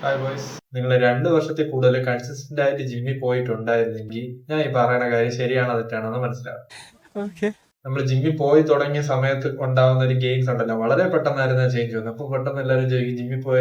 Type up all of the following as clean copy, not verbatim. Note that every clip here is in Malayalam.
Hi boys. നിങ്ങൾ 2 വർഷത്തിൽ കൂടുതൽ കൺസിസ്റ്റന്റ് ആയിട്ട് ജിമ്മിൽ പോയിട്ടുണ്ടായിരുന്നെങ്കിൽ ഞാൻ ഈ പറയുന്ന കാര്യം ശരിയാണോ തെറ്റാണോ മനസ്സിലാവും. ഓക്കെ. നമ്മൾ ജിമ്മിൽ പോയി തുടങ്ങിയ സമയത്ത് ഉണ്ടാവുന്ന ഒരു ഗെയിംസ് ഉണ്ടല്ലോ, വളരെ പെട്ടെന്നായിരുന്നു ചേഞ്ച് വന്നത്. അപ്പൊ പെട്ടെന്ന് എല്ലാവരും ചോദിക്കും ജിമ്മിൽ പോയ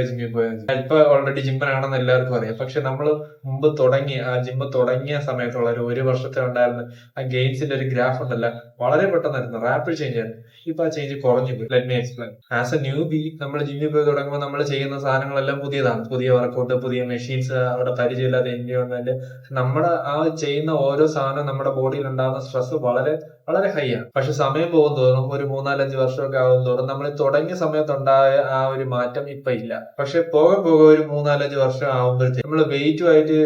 ഇപ്പൊ ഓൾറെഡി ജിമ്മനാണെന്ന് എല്ലാവർക്കും അറിയാം. പക്ഷെ നമ്മൾ മുമ്പ് തുടങ്ങി ആ ജിമ്മ് തുടങ്ങിയ സമയത്തുള്ള ഒരു വർഷത്തെ ഉണ്ടായിരുന്ന ആ ഗെയിംസിന്റെ ഒരു ഗ്രാഫ് ഉണ്ടല്ലോ, വളരെ പെട്ടെന്നായിരുന്നു, റാപ്പിഡ് ചേഞ്ച് ആയിരുന്നു. ഇപ്പൊ ആ ചേഞ്ച് കുറഞ്ഞു പോയി. Let me explain. As A new B നമ്മൾ ജിമ്മിൽ പോയി തുടങ്ങുമ്പോൾ നമ്മൾ ചെയ്യുന്ന സാധനങ്ങളെല്ലാം പുതിയതാണ്. പുതിയ വർക്കൗട്ട്, പുതിയ മെഷീൻസ്, അവിടെ പരിചയമില്ലാതെ എൻവയോൺമെന്റ്, നമ്മുടെ ആ ചെയ്യുന്ന ഓരോ സാധനവും നമ്മുടെ ബോഡിയിൽ ഉണ്ടാകുന്ന സ്ട്രെസ് വളരെ വളരെ ഹൈ ആണ്. പക്ഷെ സമയം പോകും തോറും, ഒരു 3-4-5 വർഷമൊക്കെ ആകും തോറും, നമ്മൾ തുടങ്ങിയ സമയത്തുണ്ടായ ആ ഒരു മാറ്റം ഇപ്പൊ ഇല്ല. പക്ഷെ പോകെ ഒരു 3-4-5 വർഷം ആകുമ്പോഴത്തേക്ക് നമ്മൾ വെയിറ്റ്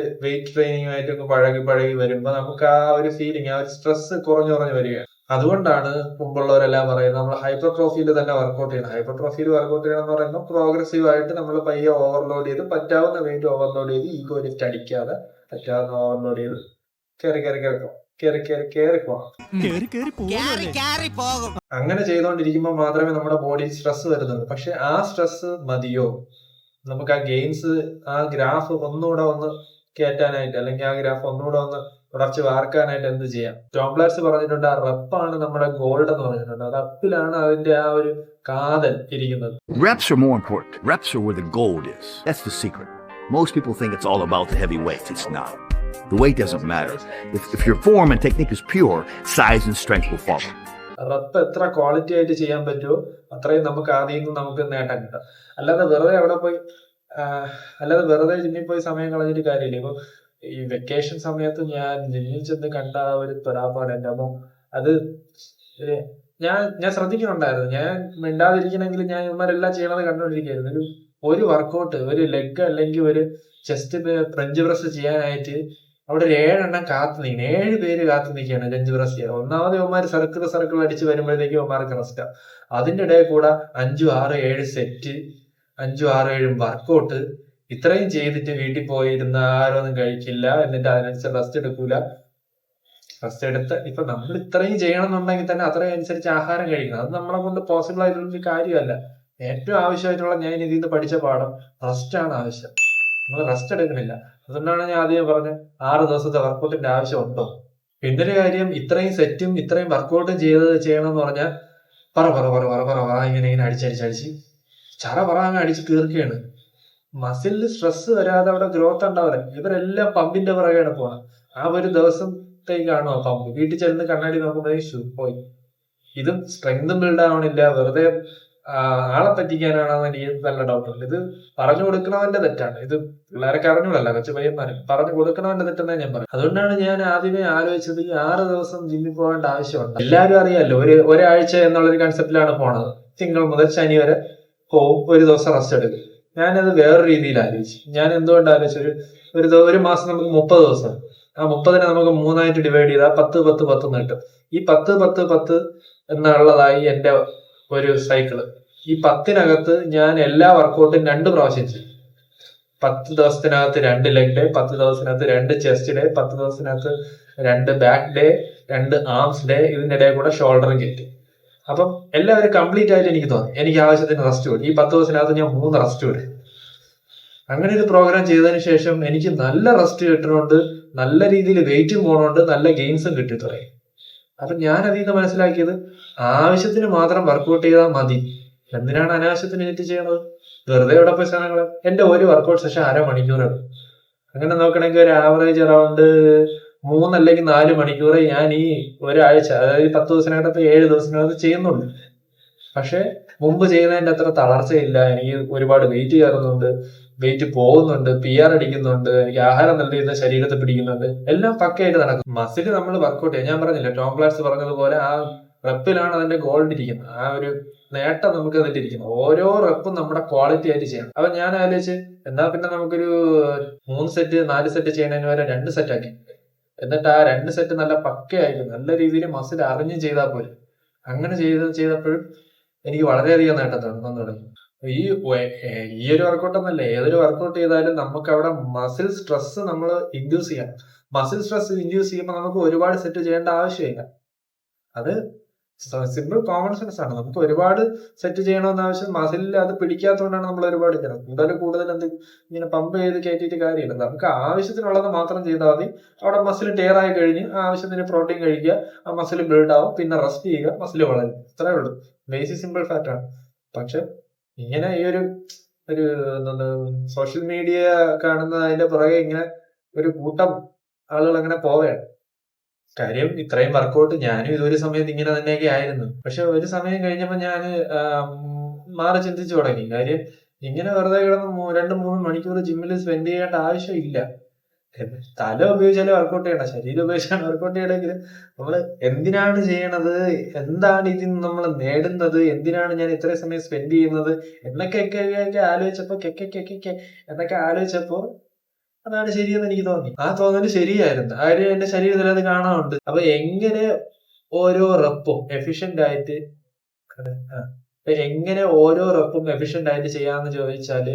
ട്രെയിനിങ്ങുമായിട്ടൊക്കെ പഴകി വരുമ്പോ നമുക്ക് ആ ഒരു ഫീലിംഗ്, ആ ഒരു സ്ട്രെസ് കുറഞ്ഞു വരികയാണ്. അതുകൊണ്ടാണ് മുമ്പുള്ളവരെല്ലാം പറയുന്നത് നമ്മൾ ഹൈപ്പർട്രോഫിയിൽ തന്നെ വർക്കൗട്ട് ചെയ്യണം. ഹൈപ്പർട്രോഫിയിൽ വർക്കൗട്ട് ചെയ്യണം എന്ന് പറയുമ്പോൾ പ്രോഗ്രസീവ് ആയിട്ട് നമ്മൾ പയ്യെ ഓവർലോഡ് ചെയ്ത്, പറ്റാവുന്ന വെയിറ്റ് ഓവർലോഡ് ചെയ്ത്, ഈഗോ ലിഫ്റ്റ് അടിക്കാതെ പറ്റാവുന്ന ഓവർലോഡ് ചെയ്ത് കയറി പോകണം. അങ്ങനെ ചെയ്തുകൊണ്ടിരിക്കുമ്പോൾ മാത്രമേ നമ്മുടെ ബോഡിയിൽ സ്ട്രെസ് വരുന്നുള്ളൂ. പക്ഷെ ആ സ്ട്രെസ് മതിയോ നമുക്ക് ആ ഗെയിംസ്, ആ ഗ്രാഫ് ഒന്നുകൂടെ ഒന്ന് കയറ്റാനായിട്ട്, അല്ലെങ്കിൽ ആ ഗ്രാഫ് ഒന്നുകൂടെ ഒന്ന് കുറച്ച് വാർക്കാനായിട്ട് എന്ത് ചെയ്യാം? ടോം ബ്ലാറ്റ്സ് പറഞ്ഞിട്ടുണ്ട്, ആ റെപ്പാണ് നമ്മുടെ ഗോൾഡ് എന്ന് പറഞ്ഞിട്ടുണ്ട്. ആ റെപ്പിലാണ് അതിന്റെ ആ ഒരു കാതൽ ഇരിക്കുന്നത്. Reps are more important. Reps are where the gold is. That's the secret. Most people think it's all about the heavy weights. It's not. The weight doesn't matter. If your form and technique is pure, size and strength will follow. Rep എത്ര ക്വാളിറ്റി ആയിട്ട് ചെയ്യാൻ പറ്റുമോ അത്രയും നമുക്ക് ആദ്യം നമുക്ക് നേട്ടം കിട്ടും. അല്ലാതെ വെറുതെ ജിമ്മിൽ പോയി സമയം കളഞ്ഞിട്ട് കാര്യമില്ല. ഇപ്പൊ ഈ വെക്കേഷൻ സമയത്ത് ഞാൻ ജിമ്മിൽ ചെന്ന് കണ്ട ആ ഒരു പെടാപ്പാട് എന്റെ അമ്മ, അത് ഞാൻ ശ്രദ്ധിക്കുന്നുണ്ടായിരുന്നു. ഞാൻ മിണ്ടാതിരിക്കണമെങ്കിൽ ഞാൻ ഇവന്മാരെല്ലാം ചെയ്യണത് കണ്ടുകൊണ്ടിരിക്കുകയായിരുന്നു. ഒരു വർക്കൗട്ട്, ഒരു ലെഗ് അല്ലെങ്കിൽ ഒരു ചെസ്റ്റ് ഫ്രഞ്ച് പ്രസ് ചെയ്യാനായിട്ട് അവിടെ ഒരു 7 എണ്ണം കാത്തു നിൽക്കണം. 7 പേര് കാത്തു നിൽക്കുകയാണ് ലഞ്ച് പ്രസ് ചെയ്യാൻ. ഒന്നാമത് ഇവന്മാർ സർക്കിൾ അടിച്ച് വരുമ്പോഴത്തേക്കും ഇവന്മാർക്ക് റെസ്റ്റ്. അതിന്റെ ഇടയിൽ കൂടെ 5, 6, 7 സെറ്റ്, 5, 6, 7 വർക്കൗട്ട് ഇത്രയും ചെയ്തിട്ട് വീട്ടിൽ പോയിരുന്ന ആരൊന്നും കഴിക്കില്ല. എന്നിട്ട് അതിനനുസരിച്ച് റെസ്റ്റ് എടുക്കൂല. റെസ്റ്റ് എടുത്ത് ഇപ്പൊ നമ്മൾ ഇത്രയും ചെയ്യണം എന്നുണ്ടെങ്കിൽ തന്നെ അത്രയും അനുസരിച്ച് ആഹാരം കഴിക്കണം. അത് നമ്മളെ കൊണ്ട് പോസിബിൾ ആയിട്ടുള്ള കാര്യമല്ല. ഏറ്റവും ആവശ്യമായിട്ടുള്ള, ഞാൻ ഇതിൽ നിന്ന് പഠിച്ച പാഠം, റെസ്റ്റ് ആണ് ആവശ്യം. നമ്മൾ റെസ്റ്റ് എടുക്കണില്ല. അതുകൊണ്ടാണ് ഞാൻ ആദ്യം പറഞ്ഞത് 6 ദിവസത്തെ വർക്കൗട്ടിന്റെ ആവശ്യമുണ്ടോ. പിന്നെ ഒരു കാര്യം, ഇത്രയും സെറ്റും ഇത്രയും വർക്കൗട്ടും ചെയ്യണം എന്ന് പറഞ്ഞാൽ ഇങ്ങനെ അടിച്ച് ചറ അടിച്ച് തീർക്കുകയാണ്. മസിലിൽ സ്ട്രെസ് വരാതെ അവിടെ ഗ്രോത്ത് ഉണ്ടാവില്ല. ഇവരെല്ലാം പമ്പിന്റെ പുറകെയാണ് പോകണം. ആ ഒരു ദിവസത്തേക്കാണോ പമ്പ്? വീട്ടിൽ ചെല്ലുന്ന കണ്ണാടി നോക്കുമ്പോഴേ പോയി. ഇതും സ്ട്രെങ്തും ബിൽഡ് ആവണില്ല, വെറുതെ ആളെ പറ്റിക്കാനാണെന്ന് എനിക്ക് നല്ല ഡൗട്ടുണ്ട്. ഇത് പറഞ്ഞു കൊടുക്കണവന്റെ തെറ്റാണ്. ഇത് പിള്ളേരൊക്കെ അറിഞ്ഞൂടല്ല, കൊച്ചു പയ്യന്മാര് പറഞ്ഞു കൊടുക്കണവന്റെ തെറ്റെന്നേ ഞാൻ പറയും. അതുകൊണ്ടാണ് ഞാൻ ആദ്യമേ ആലോചിച്ചത്, ഈ 6 ദിവസം ജിമ്മിൽ പോകേണ്ട ആവശ്യമുണ്ട്. എല്ലാവരും അറിയാലോ, ഒരാഴ്ച എന്നുള്ളൊരു കൺസെപ്റ്റിലാണ് പോണത്. തിങ്കൾ മുതൽ ശനി വരെ പോവും, ഒരു ദിവസം റെസ്റ്റ് എടുക്കും. ഞാനത് വേറൊരു രീതിയിൽ ആലോചിച്ചു. ഞാൻ എന്തുകൊണ്ട് ആലോചിച്ചു, ഒരു മാസം നമുക്ക് 30 ദിവസം. ആ 30നെ നമുക്ക് 3ആയിട്ട് ഡിവൈഡ് ചെയ്താൽ 10 കിട്ടും. ഈ 10 എന്നുള്ളതായി എന്റെ ഒരു സൈക്കിള്. ഈ 10നകത്ത് ഞാൻ എല്ലാ വർക്കൗട്ടും 2 പ്രാവശ്യം ചെയ്യും. 10 ദിവസത്തിനകത്ത് 2 leg day, 10 ദിവസത്തിനകത്ത് 2 chest day, 10 ദിവസത്തിനകത്ത് 2 back day, 2 arms day, ഇതിന്റെ ഇടയിൽ കൂടെ ഷോൾഡറും കയറ്റി. അപ്പം എല്ലാവരും കംപ്ലീറ്റ് ആയിട്ട് എനിക്ക് തോന്നി എനിക്ക് ആവശ്യത്തിന് റെസ്റ്റ് കൊടുക്കും. ഈ 10 ദിവസത്തിനകത്ത് ഞാൻ 3 റെസ്റ്റ് കൊടുക്കും. അങ്ങനെ ഒരു പ്രോഗ്രാം ചെയ്തതിന് ശേഷം എനിക്ക് നല്ല റെസ്റ്റ് കിട്ടുന്നുണ്ട്, നല്ല രീതിയിൽ വെയിറ്റും പോകണുണ്ട്, നല്ല ഗെയിംസും കിട്ടി തുടങ്ങി. അപ്പൊ ഞാൻ അതിൽ നിന്ന് മനസ്സിലാക്കിയത്, ആവശ്യത്തിന് മാത്രം വർക്കൗട്ട് ചെയ്താൽ മതി. എന്തിനാണ് അനാവശ്യത്തിന് നെറ്റ് ചെയ്യണത്? വെറുതെ ഇവിടെ പോയി സാധനങ്ങൾ. എന്റെ ഒരു വർക്കൗട്ട് സെഷൻ 1/2 മണിക്കൂറാണ്. അങ്ങനെ നോക്കണമെങ്കിൽ ഒരു ആവറേജ് അറൗണ്ട് 3 അല്ലെങ്കിൽ 4 മണിക്കൂർ ഞാൻ ഈ ഒരാഴ്ച, അതായത് 10 ദിവസത്തിനകത്ത് 7 ദിവസത്തിനകത്ത് ചെയ്യുന്നുള്ളൂ. പക്ഷെ മുമ്പ് ചെയ്യുന്നതിന്റെ അത്ര തളർച്ചയില്ല. എനിക്ക് ഒരുപാട് വെയിറ്റ് കയറുന്നുണ്ട്, വെയിറ്റ് പോകുന്നുണ്ട്, PR അടിക്കുന്നുണ്ട്, എനിക്ക് ആഹാരം നല്ല രീതിയിൽ ശരീരത്തെ പിടിക്കുന്നുണ്ട്, എല്ലാം പക്കയായിട്ട് നടക്കും. മസില് നമ്മൾ വർക്കൗട്ട് ചെയ്യാം. ഞാൻ പറഞ്ഞില്ല, ടോം ബ്ലാറ്റ്സ് പറഞ്ഞതുപോലെ ആ റെപ്പിലാണ് അതിന്റെ ഗോൾഡ് ഇരിക്കുന്നത്. ആ ഒരു നേട്ടം നമുക്ക് അതിന്റെ ഇരിക്കുന്നത്. ഓരോ റെപ്പും നമ്മുടെ ക്വാളിറ്റി ആയിട്ട് ചെയ്യണം. അപ്പൊ ഞാൻ ആലോചിച്ച്, എന്നാ പിന്നെ നമുക്കൊരു 3 സെറ്റ് 4 സെറ്റ് ചെയ്യണതിന് വരെ 2 സെറ്റ് ആക്കി, എന്നിട്ട് ആ 2 സെറ്റ് നല്ല പക്കയായിട്ട് നല്ല രീതിയിൽ മസിൽ അറിഞ്ഞ് ചെയ്താൽ പോലും. അങ്ങനെ ചെയ്തപ്പോഴും എനിക്ക് വളരെയധികം നേട്ടം തുടങ്ങി. ഈ ഒരു വർക്കൗട്ട് എന്നല്ല, ഏതൊരു വർക്കൗട്ട് ചെയ്താലും നമുക്ക് അവിടെ മസിൽ സ്ട്രെസ് നമ്മൾ ഇൻഡ്യൂസ് ചെയ്യണം. മസിൽ സ്ട്രെസ് ഇൻഡ്യൂസ് ചെയ്യുമ്പോൾ നമുക്ക് ഒരുപാട് സെറ്റ് ചെയ്യേണ്ട ആവശ്യമില്ല. അത് സിമ്പിൾ കോമൺ സെൻസ് ആണ്. നമുക്ക് ഒരുപാട് സെറ്റ് ചെയ്യണമെന്ന് ആവശ്യം മസിലിൽ അത് പിടിക്കാത്തതുകൊണ്ടാണ് നമ്മൾ ഒരുപാട് ചെയ്യുന്നത്. കൂടുതൽ എന്ത് ഇങ്ങനെ പമ്പ് ചെയ്ത് കയറ്റിയിട്ട് കാര്യമില്ല. നമുക്ക് ആവശ്യത്തിനുള്ളത് മാത്രം ചെയ്താൽ മതി. അവിടെ മസിൽ ടയർ ആയി കഴിഞ്ഞ് ആവശ്യത്തിന് പ്രോട്ടീൻ കഴിക്കുക, ആ മസിൽ ബിൽഡ് ആവും, പിന്നെ റെസ്റ്റ് ചെയ്യുക, മസിൽ വളരും. ഇത്രേ ഉള്ളൂ. ബേസിക് സിമ്പിൾ ഫാറ്റ് ആണ്. പക്ഷെ ഇങ്ങനെ ഈ ഒരു സോഷ്യൽ മീഡിയ കാണുന്ന അതിന്റെ പുറകെ ഇങ്ങനെ ഒരു കൂട്ടം ആളുകൾ അങ്ങനെ പോവുകയാണ്. കാര്യം ഇത്രയും വർക്കൗട്ട് ഞാനും ഇതൊരു സമയത്ത് ഇങ്ങനെ തന്നെയൊക്കെ ആയിരുന്നു. പക്ഷെ ഒരു സമയം കഴിഞ്ഞപ്പോ ഞാൻ മാറി ചിന്തിച്ചു തുടങ്ങി. കാര്യം ഇങ്ങനെ വെറുതെ കിടന്ന് 2-3 മണിക്കൂർ ജിമ്മിൽ സ്പെൻഡ് ചെയ്യേണ്ട ആവശ്യമില്ല. തല ഉപയോഗിച്ചാലേ വർക്കൗട്ട് ചെയ്യണം, ശരീരം ഉപയോഗിച്ചാണ് വർക്കൗട്ട് ചെയ്യണമെങ്കിൽ നമ്മൾ എന്തിനാണ് ചെയ്യണത്, എന്താണ് ഇതിൽ നിന്ന് നമ്മൾ നേടുന്നത്, എന്തിനാണ് ഞാൻ ഇത്രയും സമയം സ്പെൻഡ് ചെയ്യുന്നത് എന്നൊക്കെ ആലോചിച്ചപ്പോ അതാണ് ശരിയെന്ന് എനിക്ക് തോന്നി. ആ തോന്നല് ശരിയായിരുന്നു. കാര്യം എന്റെ ശരീരത്തിൽ അത് കാണാറുണ്ട്. അപ്പൊ എങ്ങനെ ഓരോ റെപ്പും എഫിഷ്യന്റ് ആയിട്ട് ചെയ്യാന്ന് ചോദിച്ചാല്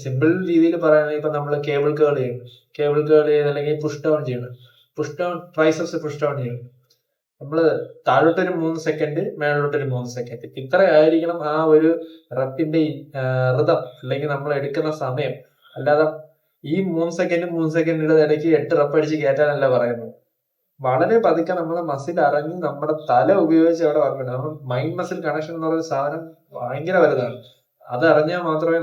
സിമ്പിൾ രീതിയിൽ പറയുകയാണെങ്കിൽ ഇപ്പൊ നമ്മൾ കേബിൾ കേൾ ചെയ്യണം, അല്ലെങ്കിൽ പുഷ് ഡൗൺ ചെയ്യണം, ട്രൈസെപ്സ് പുഷ് ഡൗൺ ചെയ്യണം. നമ്മള് താഴോട്ടൊരു 3 സെക്കൻഡ്, മേളിലോട്ടൊരു 3 സെക്കൻഡ്, ഇത്ര ആയിരിക്കണം ആ ഒരു റെപ്പിന്റെ ഋതം, അല്ലെങ്കിൽ നമ്മൾ എടുക്കുന്ന സമയം. അല്ലാതെ ഈ 3 സെക്കൻഡിന്റെ ഇടയ്ക്ക് 8 റെപ്പ് അടിച്ച് കയറ്റാനല്ല പറയുന്നത്. വളരെ പതുക്കെ നമ്മളെ മസിൽ അറിഞ്ഞ് നമ്മുടെ തല ഉപയോഗിച്ച് അവിടെ വർക്ക് ചെയ്യണം. മൈൻഡ് മസിൽ കണക്ഷൻ എന്ന് പറയുന്ന സാധനം ഭയങ്കര വലുതാണ്. അത് അറിഞ്ഞാൽ മാത്രമേ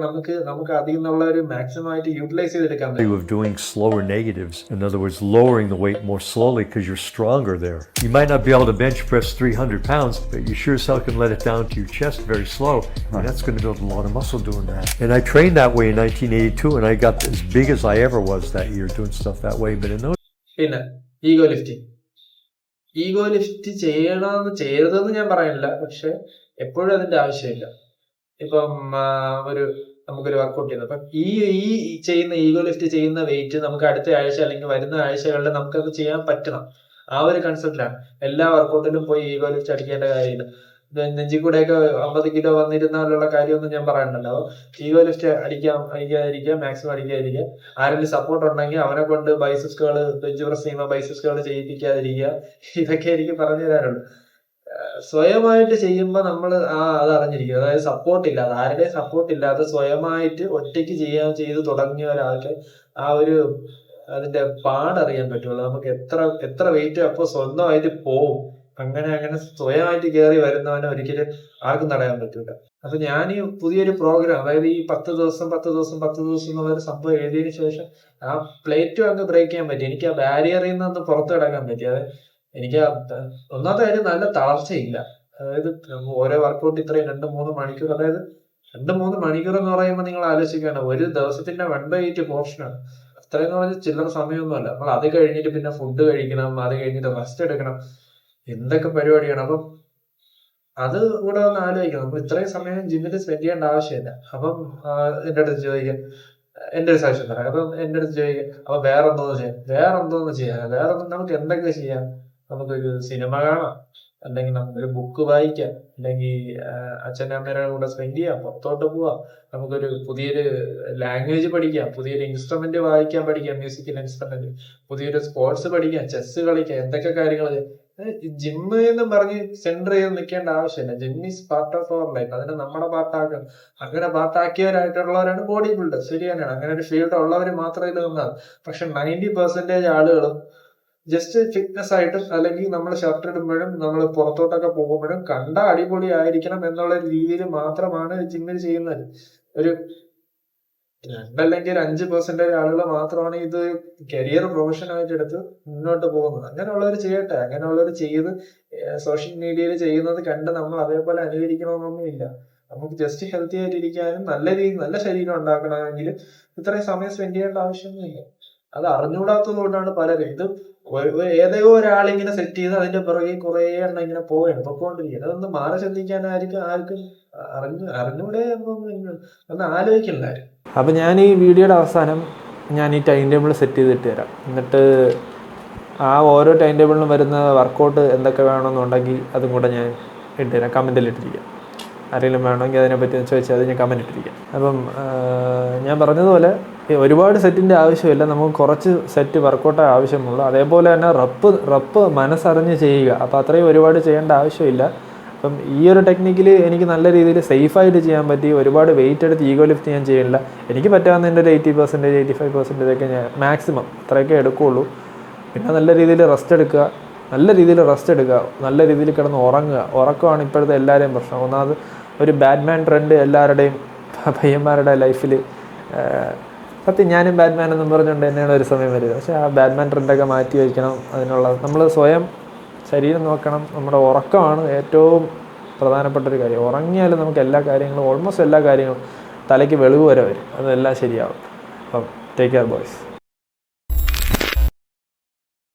നമുക്ക് അതിൽ നിന്നുള്ള ഒരു മാക്സിമം ആയിട്ട് യൂട്ടിലൈസ് ചെയ്തെടുക്കാൻ പറ്റൂ. Of doing slower negatives, in other words, lowering the weight more slowly because you're stronger there. You might not be able to bench press 300 pounds, but you sure as hell can let it down to your chest very slow, and that's going to build a lot of muscle doing that. And I trained that way in 1982, and I got as big as I ever was that year doing stuff that way. But in those പിന്നെ ഈഗോ ലിഫ്റ്റ് ചെയ്യരുതെന്ന് ഞാൻ പറയുന്നില്ല, പക്ഷെ എപ്പോഴും അതിന്റെ ആവശ്യമില്ല. ഇപ്പം നമുക്കൊരു വർക്കൗട്ട് ചെയ്യുന്നത്, അപ്പം ഈ ചെയ്യുന്ന ഈഗോ ലിഫ്റ്റ് ചെയ്യുന്ന വെയിറ്റ് നമുക്ക് അടുത്ത ആഴ്ച അല്ലെങ്കിൽ വരുന്ന ആഴ്ചകളിൽ നമുക്കത് ചെയ്യാൻ പറ്റണം. ആ ഒരു കൺസെപ്റ്റിലാണ്. എല്ലാ വർക്കൗട്ടിലും പോയി ഈഗോ ലിഫ്റ്റ് അടിക്കേണ്ട കാര്യമില്ല. നെഞ്ചി കൂടെയൊക്കെ 50 കിലോ വന്നിരുന്നാലുള്ള കാര്യമൊന്നും ഞാൻ പറയുന്നുണ്ടല്ലോ. ഈഗോ ലിഫ്റ്റ് അടിക്കാതിരിക്കുക, മാക്സിമം അടിക്കാതിരിക്കുക. ആരെങ്കിലും സപ്പോർട്ട് ഉണ്ടെങ്കിൽ അവനെ കൊണ്ട് ബൈസെപ്സ് കേൾ, ബെഞ്ച് പ്രസ് ചെയ്യുമ്പോൾ ബൈസെപ്സ് കേൾ ചെയ്യിപ്പിക്കാതിരിക്കുക. ഇതൊക്കെ എനിക്ക് പറഞ്ഞു തരാനുള്ളൂ. സ്വയമായിട്ട് ചെയ്യുമ്പോൾ നമ്മൾ അത് അറിഞ്ഞിരിക്കും. അതായത് സപ്പോർട്ട് ഇല്ലാതെ, ആരുടെയും സപ്പോർട്ട് ഇല്ലാതെ സ്വയമായിട്ട് ഒറ്റയ്ക്ക് ചെയ്ത് തുടങ്ങിയ ഒരാൾക്ക് ആ ഒരു അതിന്റെ പാടറിയാൻ പറ്റുള്ളൂ. നമുക്ക് എത്ര വെയിറ്റ് അപ്പോൾ സ്വന്തമായിട്ട് പോവും. അങ്ങനെ സ്വയമായിട്ട് കയറി വരുന്നവനെ ഒരിക്കലും ആർക്കും തടയാൻ പറ്റൂല. അപ്പൊ ഞാൻ ഈ പുതിയൊരു പ്രോഗ്രാം, അതായത് ഈ 10 ദിവസം എന്നുള്ളൊരു സംഭവം എഴുതിയതിനു ശേഷം ആ പ്ലേറ്റും അങ്ങ് ബ്രേക്ക് ചെയ്യാൻ പറ്റി. എനിക്ക് ആ ബാരിയറിൽ നിന്ന് പുറത്തു കിടക്കാൻ പറ്റി. അതായത് എനിക്ക് ഒന്നാമത്തെ കാര്യം നല്ല തളർച്ചയില്ല. അതായത് ഓരോ വർക്കൗട്ട് ഇത്രയും 2-3 മണിക്കൂർ, അതായത് 2-3 മണിക്കൂർ എന്ന് പറയുമ്പോൾ നിങ്ങൾ ആലോചിക്കുകയാണ്, ഒരു ദിവസത്തിന്റെ 1/8 പോർഷനാണ്. അത്രയെന്ന് പറഞ്ഞാൽ ചില്ലറ സമയമൊന്നുമല്ല. നമ്മൾ അത് കഴിഞ്ഞിട്ട് പിന്നെ ഫുഡ് കഴിക്കണം, അത് കഴിഞ്ഞിട്ട് റെസ്റ്റ് എടുക്കണം, എന്തൊക്കെ പരിപാടിയാണ്. അപ്പം അത് കൂടെ ഒന്ന് ആലോചിക്കണം. അപ്പൊ ഇത്രയും സമയം ജിമ്മിൽ സ്പെൻഡ് ചെയ്യേണ്ട ആവശ്യമില്ല. അപ്പം എന്റെ അടുത്ത് ചോദിക്കുക, എന്റെ ഒരു സജഷൻ പറയാം. അപ്പം എന്റെ അടുത്ത് ചോദിക്കുക, അപ്പൊ വേറെ എന്തോന്ന് ചെയ്യാം, നമുക്ക് എന്തൊക്കെ ചെയ്യാം? നമുക്കൊരു സിനിമ കാണാം, അല്ലെങ്കിൽ നമുക്കൊരു ബുക്ക് വായിക്കാം, അല്ലെങ്കിൽ അച്ഛൻ്റെ അമ്മയുടെ കൂടെ സ്പെൻഡ് ചെയ്യാം, പുറത്തോട്ട് പോവാം, നമുക്കൊരു പുതിയൊരു ലാംഗ്വേജ് പഠിക്കാം, പുതിയൊരു ഇൻസ്ട്രുമെന്റ് വായിക്കാൻ പഠിക്കാം, മ്യൂസിക്കൽ ഇൻസ്ട്രുമെന്റ്, പുതിയൊരു സ്പോർട്സ് പഠിക്കാം, ചെസ് കളിക്കാം, എന്തൊക്കെ കാര്യങ്ങൾ. ജിമ്മ് എന്ന് പറഞ്ഞ് സെന്റർ ചെയ്ത് നിൽക്കേണ്ട ആവശ്യമില്ല. Gym is part of our life. അതിനെ നമ്മുടെ പാർട്ടാക്കണം. അങ്ങനെ പാർട്ടാക്കിയവരായിട്ടുള്ളവരാണ് ബോഡി ബിൽഡർ. ശരിയാണ്, അങ്ങനെ ഒരു ഫീൽഡ് ഉള്ളവർ മാത്രമേ ഇത് നിന്നാൽ. പക്ഷെ 90% ആളുകളും ജസ്റ്റ് ഫിറ്റ്നസ് ആയിട്ടും, അല്ലെങ്കിൽ നമ്മൾ ഷർട്ട് ഇടുമ്പോഴും നമ്മൾ പുറത്തോട്ടൊക്കെ പോകുമ്പോഴും കണ്ട അടിപൊളി ആയിരിക്കണം എന്നുള്ള രീതിയിൽ മാത്രമാണ് ജിമ്മിൽ ചെയ്യുന്നത്. ഒരു 2 അല്ലെങ്കിൽ 5% ആളുകൾ മാത്രമാണ് ഇത് കരിയർ പ്രൊഫഷനായിട്ട് എടുത്ത് മുന്നോട്ട് പോകുന്നത്. അങ്ങനെയുള്ളവർ ചെയ്യട്ടെ. അങ്ങനെയുള്ളവർ ചെയ്ത് സോഷ്യൽ മീഡിയയിൽ ചെയ്യുന്നത് കണ്ട് നമ്മൾ അതേപോലെ അനുകരിക്കണമെന്നൊന്നും ഇല്ല. നമുക്ക് ജസ്റ്റ് ഹെൽത്തി ആയിട്ട് ഇരിക്കാനും നല്ല ശരീരം ഉണ്ടാക്കണമെങ്കിൽ ഇത്രയും സമയം സ്പെൻഡ് ചെയ്യേണ്ട ആവശ്യമൊന്നുമില്ല. അത് അറിഞ്ഞുകൂടാത്തത് കൊണ്ടാണ് പലരും ഇത് ഏതോ ഒരാളിങ്ങനെ സെറ്റ് ചെയ്ത് അതിന്റെ പുറകെ കുറെ എണ്ണം ഇങ്ങനെ പൊക്കോണ്ടിരിക്കുന്നത്. അതൊന്ന് മാറി ചിന്തിക്കാനായിരിക്കും ആർക്കും അറിഞ്ഞൂടെ ഒന്ന് ആലോചിക്കില്ല ആരും. അപ്പം ഞാൻ ഈ വീഡിയോയുടെ അവസാനം ഞാൻ ഈ ടൈം ടേബിൾ സെറ്റ് ചെയ്തിട്ട് തരാം. എന്നിട്ട് ആ ഓരോ ടൈം ടേബിളിലും വരുന്ന വർക്കൗട്ട് എന്തൊക്കെ വേണമെന്നുണ്ടെങ്കിൽ അതും കൂടെ ഞാൻ ഇട്ടുതരാം, കമൻറ്റിൽ ഇട്ടിരിക്കാം. ആരെങ്കിലും വേണമെങ്കിൽ അതിനെപ്പറ്റി ചോദിച്ചാൽ അത് ഞാൻ കമൻറ്റ് ഇട്ടിരിക്കാം. അപ്പം ഞാൻ പറഞ്ഞതുപോലെ ഒരുപാട് സെറ്റിൻ്റെ ആവശ്യമില്ല, നമുക്ക് കുറച്ച് സെറ്റ് വർക്കൗട്ടേ ആവശ്യമുള്ളൂ. അതേപോലെ തന്നെ റപ്പ് മനസ്സറിഞ്ഞ് ചെയ്യുക. അപ്പോൾ അത്രയും ഒരുപാട് ചെയ്യേണ്ട ആവശ്യമില്ല. അപ്പം ഈ ഒരു ടെക്നിക്കിൽ എനിക്ക് നല്ല രീതിയിൽ സേഫായിട്ട് ചെയ്യാൻ പറ്റി. ഒരുപാട് വെയിറ്റ് എടുത്ത് ഈഗോ ലിഫ്റ്റ് ഞാൻ ചെയ്യില്ല. എനിക്ക് പറ്റാവുന്നതിൻ്റെ ഒരു 80%, 85% ഒക്കെ ഞാൻ മാക്സിമം അത്രയൊക്കെ എടുക്കുകയുള്ളൂ. പിന്നെ നല്ല രീതിയിൽ റെസ്റ്റ് എടുക്കുക, നല്ല രീതിയിൽ കിടന്ന് ഉറങ്ങുക. ഉറക്കമാണ് ഇപ്പോഴത്തെ എല്ലാവരെയും പ്രശ്നം. ഒന്നാമത് ഒരു ബാറ്റ്മാൻ ട്രെൻഡ് എല്ലാവരുടെയും പയ്യന്മാരുടെ ലൈഫിൽ, സത്യം ഞാനും ബാറ്റ്മാൻ എന്നും പറഞ്ഞുകൊണ്ട് തന്നെയാണ് ഒരു സമയം വരിക. പക്ഷേ ആ ബാറ്റ്മാൻ ട്രെൻഡൊക്കെ മാറ്റി വയ്ക്കണം. അതിനുള്ള നമ്മൾ സ്വയം ശരീരം നോക്കണം. നമ്മുടെ ഉറക്കമാണ് ഏറ്റവും പ്രധാനപ്പെട്ടൊരു കാര്യം. ഉറങ്ങിയാലും നമുക്ക് എല്ലാ കാര്യങ്ങളും, ഓൾമോസ്റ്റ് എല്ലാ കാര്യങ്ങളും തലയ്ക്ക് വെളിവ് വരെ വരും. അതെല്ലാം ശരിയാവും. അപ്പം ടേക്ക് കെയർ ബോയ്സ്.